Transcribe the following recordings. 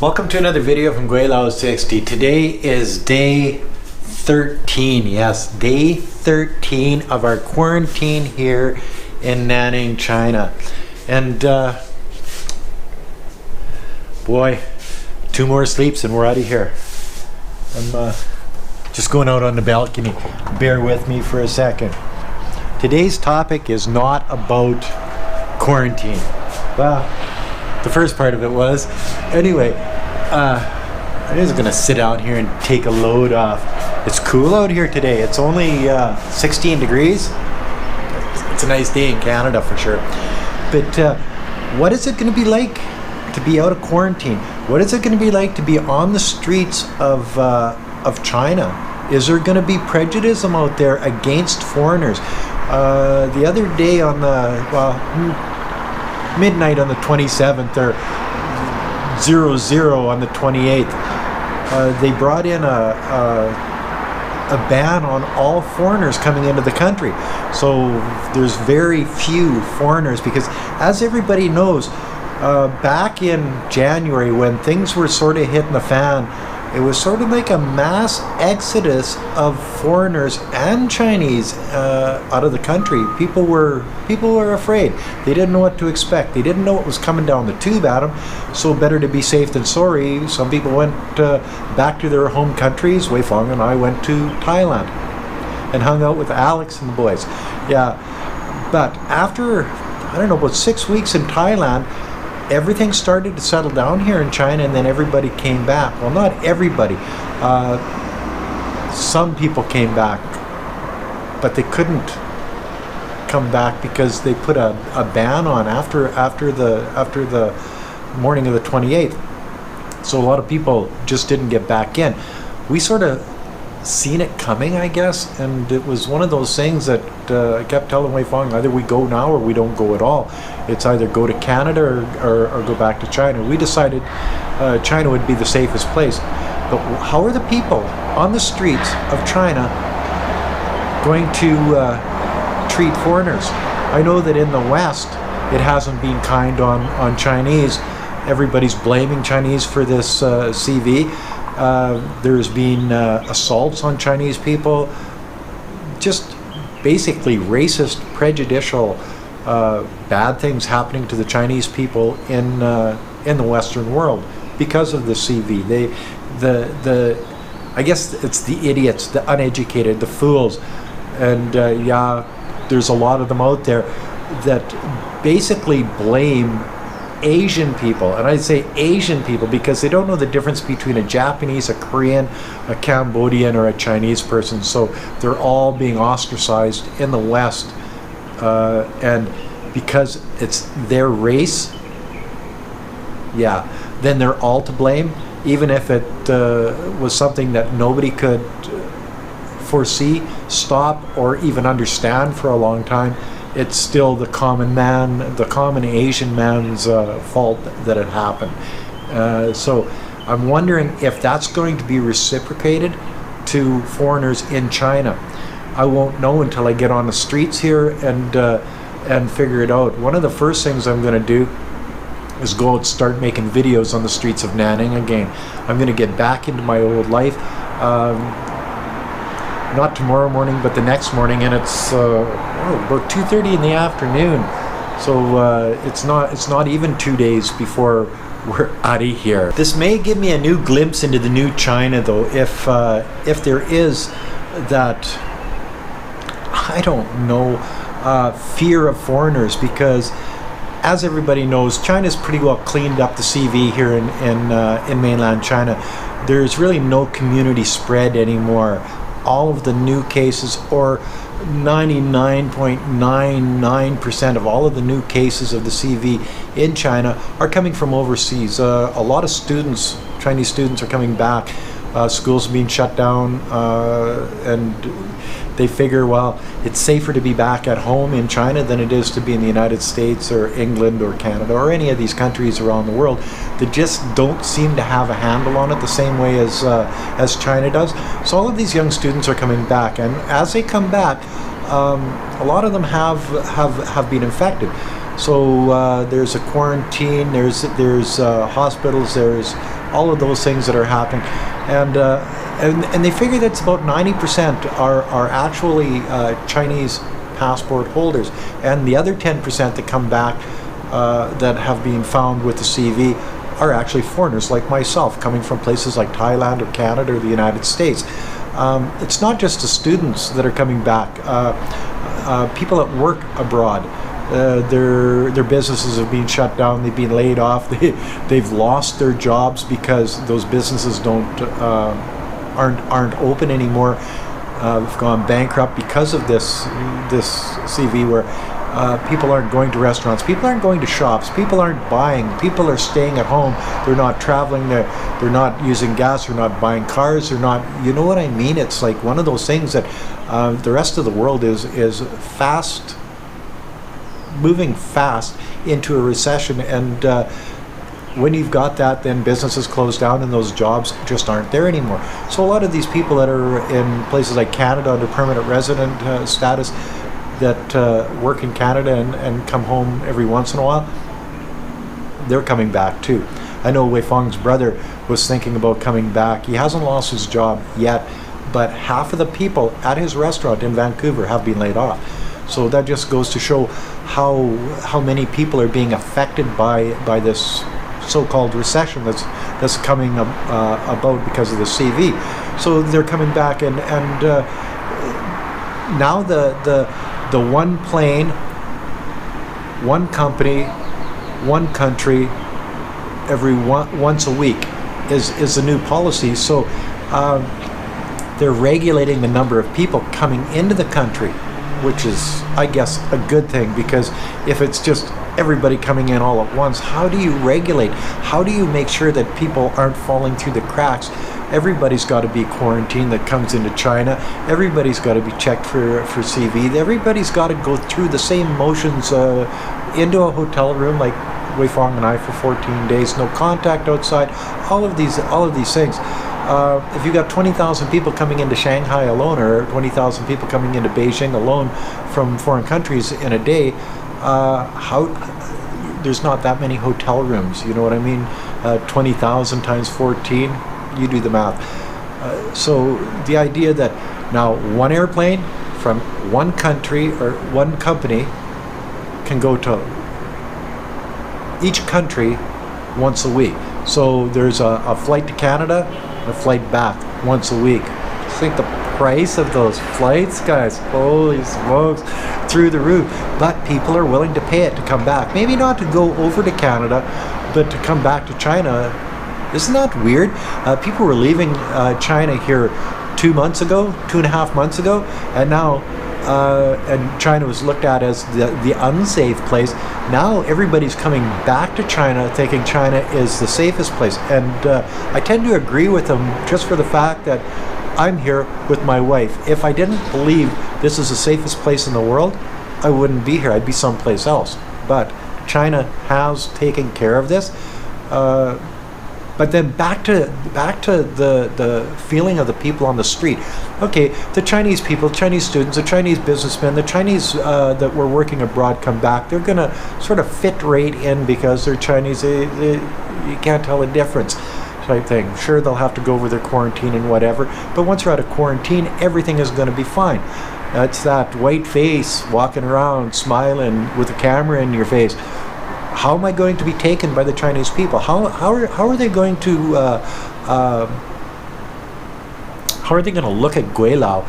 Welcome to another video from Gweilo 60. Today is day 13. Yes, day 13 of our quarantine here in Nanning, China. And boy, 2 more sleeps and we're out of here. I'm just going out on the balcony. Bear with me for a second. Today's topic is not about quarantine. Well, the first part of it was. Anyway, I'm just gonna sit out here and take a load off. It's cool out here today. It's only 16 degrees. It's a nice day in Canada for sure. But what is it gonna be like to be out of quarantine? What is it gonna be like to be on the streets of China? Is there gonna be prejudice out there against foreigners? The other day on midnight on the 27th or 00 on the 28th, they brought in a ban on all foreigners coming into the country. So there's very few foreigners because, as everybody knows, back in January when things were sort of hitting the fan, it was sort of like a mass exodus of foreigners and Chinese out of the country. People were afraid. They didn't know what to expect. They didn't know what was coming down the tube at them. So better to be safe than sorry. Some people went back to their home countries. Wei Fong and I went to Thailand and hung out with Alex and the boys. Yeah, but after, I don't know, about 6 weeks in Thailand, everything started to settle down here in China, and then everybody came back. Well, not everybody. Some people came back, but they couldn't come back because they put a ban on after the morning of the 28th. So a lot of people just didn't get back in. We sort of seen it coming, I guess, and it was one of those things that I kept telling Wei Fong, either we go now or we don't go at all. It's either go to Canada or go back to China. We decided China would be the safest place. But how are the people on the streets of China going to treat foreigners? I know that in the West it hasn't been kind on Chinese. Everybody's blaming Chinese for this CV. There's been assaults on Chinese people, just basically racist, prejudicial, bad things happening to the Chinese people in the Western world because of the CV. I guess it's the idiots, the uneducated, the fools, and yeah, there's a lot of them out there that basically blame Asian people, and I say Asian people because they don't know the difference between a Japanese, a Korean, a Cambodian, or a Chinese person. So they're all being ostracized in the West, and because it's their race, yeah, then they're all to blame, even if it was something that nobody could foresee, stop, or even understand for a long time. It's still the common man, the common Asian man's fault that it happened. So I'm wondering if that's going to be reciprocated to foreigners in China. I won't know until I get on the streets here and figure it out. One of the first things I'm going to do is go out and start making videos on the streets of Nanning again. I'm going to get back into my old life. Not tomorrow morning, but the next morning, and it's about 2:30 in the afternoon. So it's not even 2 days before we're out of here. This may give me a new glimpse into the new China, though, if there is that, I don't know, fear of foreigners, because as everybody knows, China's pretty well cleaned up the CV here in mainland China. There's really no community spread anymore. All of the new cases, or 99.99% of all of the new cases of the CV in China, are coming from overseas. A lot of students, Chinese students, are coming back. Schools are being shut down, and they figure, well, it's safer to be back at home in China than it is to be in the United States or England or Canada or any of these countries around the world that just don't seem to have a handle on it the same way as China does. So all of these young students are coming back, and as they come back, a lot of them have been infected. So there's a quarantine, there's hospitals, there's all of those things that are happening, and they figure that's about 90% are actually Chinese passport holders, and the other 10% that come back that have been found with the CV are actually foreigners like myself, coming from places like Thailand or Canada or the United States. It's not just the students that are coming back. People that work abroad, their businesses have been shut down. They've been laid off. They've lost their jobs because those businesses aren't open anymore. Have gone bankrupt because of this CV, where people aren't going to restaurants, people aren't going to shops, people aren't buying, people are staying at home. They're not traveling. They're not using gas. They're not buying cars. They're not. You know what I mean? It's like one of those things that the rest of the world is fast. Moving fast into a recession, and when you've got that, then businesses close down and those jobs just aren't there anymore. So a lot of these people that are in places like Canada under permanent resident status, that work in Canada and come home every once in a while, they're coming back too. I know Wei Feng's brother was thinking about coming back. He hasn't lost his job yet, but half of the people at his restaurant in Vancouver have been laid off. So that just goes to show how many people are being affected by this so-called recession that's coming about because of the CV. So they're coming back, and now the one plane, one company, one country, once a week is the new policy. So they're regulating the number of people coming into the country, which is, I guess, a good thing, because if it's just everybody coming in all at once, how do you regulate? How do you make sure that people aren't falling through the cracks? Everybody's got to be quarantined that comes into China. Everybody's got to be checked for CV. Everybody's got to go through the same motions into a hotel room, like Wei Feng and I, for 14 days. No contact outside. All of these things. If you got 20,000 people coming into Shanghai alone, or 20,000 people coming into Beijing alone from foreign countries in a day, there's not that many hotel rooms. You know what I mean? 20,000 times 14, you do the math. So the idea that now one airplane from one country or one company can go to each country once a week. So there's a flight to Canada, a flight back once a week. Just think the price of those flights, guys, holy smokes, through the roof. But people are willing to pay it to come back. Maybe not to go over to Canada, but to come back to China. Isn't that weird? People were leaving China here 2 months ago, 2.5 months ago, and now and China was looked at as the unsafe place. Now everybody's coming back to China thinking China is the safest place. And I tend to agree with them, just for the fact that I'm here with my wife. If I didn't believe this is the safest place in the world, I wouldn't be here. I'd be someplace else. But China has taken care of this. But then back to the feeling of the people on the street. Okay, the Chinese people, Chinese students, the Chinese businessmen, the Chinese that were working abroad come back. They're going to sort of fit right in because they're Chinese. You can't tell a difference, type thing. Sure, they'll have to go over their quarantine and whatever, but once you're out of quarantine, everything is going to be fine. It's that white face walking around, smiling with a camera in your face. How am I going to be taken by the Chinese people? How are they going to look at Gweilo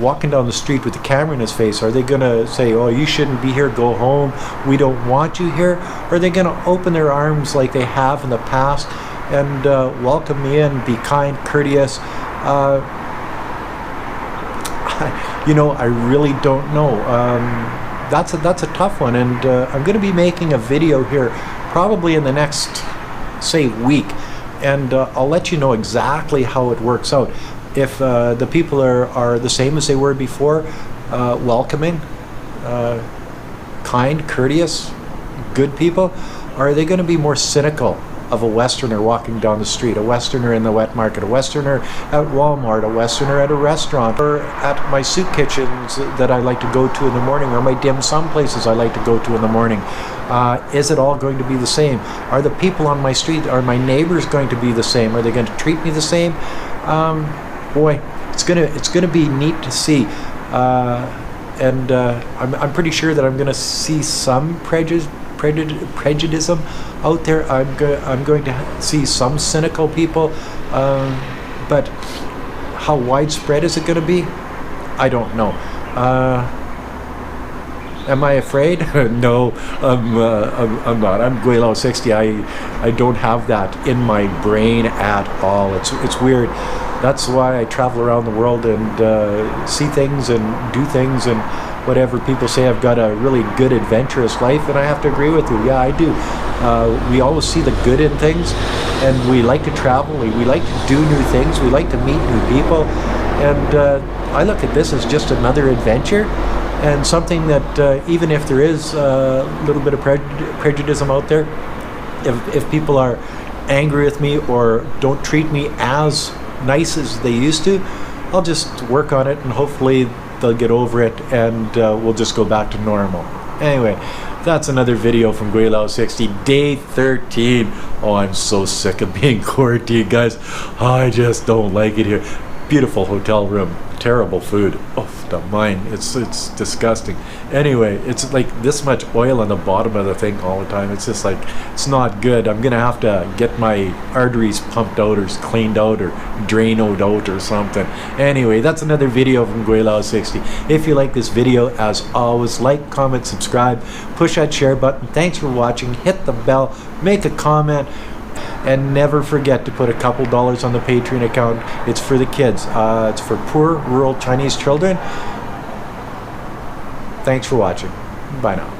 walking down the street with the camera in his face? Are they going to say, "Oh, you shouldn't be here, go home, we don't want you here"? Or are they going to open their arms like they have in the past and welcome me in, be kind, courteous? I really don't know. That's a tough one, and I'm going to be making a video here probably in the next, say, week, and I'll let you know exactly how it works out. If the people are the same as they were before, welcoming, kind, courteous, good people, or are they going to be more cynical of a Westerner walking down the street, a Westerner in the wet market, a Westerner at Walmart, a Westerner at a restaurant, or at my soup kitchens that I like to go to in the morning, or my dim sum places I like to go to in the morning. Is it all going to be the same? Are the people on my street, are my neighbors going to be the same? Are they going to treat me the same? Boy, it's gonna be neat to see. I'm pretty sure that I'm going to see some prejudice out there. I'm going to see some cynical people, but how widespread is it going to be? I don't know. Am I afraid? No, I'm not. I'm Gweilo 60. I don't have that in my brain at all. It's weird. That's why I travel around the world and see things and do things and whatever. People say I've got a really good adventurous life, and I have to agree with you. Yeah, I do. We always see the good in things, and we like to travel. We like to do new things. We like to meet new people, and I look at this as just another adventure. And something that even if there is a little bit of prejudice out there, if people are angry with me or don't treat me as nice as they used to, I'll just work on it and hopefully they'll get over it and we'll just go back to normal. Anyway, that's another video from Gweilo 60, day 13. Oh, I'm so sick of being quarantined, guys. I just don't like it here. Beautiful hotel room, terrible food. Oh, not mine. It's disgusting. Anyway, it's like this much oil on the bottom of the thing all the time. It's just like, it's not good. I'm gonna have to get my arteries pumped out or cleaned out or drained out or something. Anyway, that's another video from Gweilo 60. If you like this video, as always, like, comment, subscribe, push that share button. Thanks for watching. Hit the bell, make a comment. And never forget to put a couple dollars on the Patreon account. It's for the kids. It's for poor rural Chinese children. Thanks for watching. Bye now.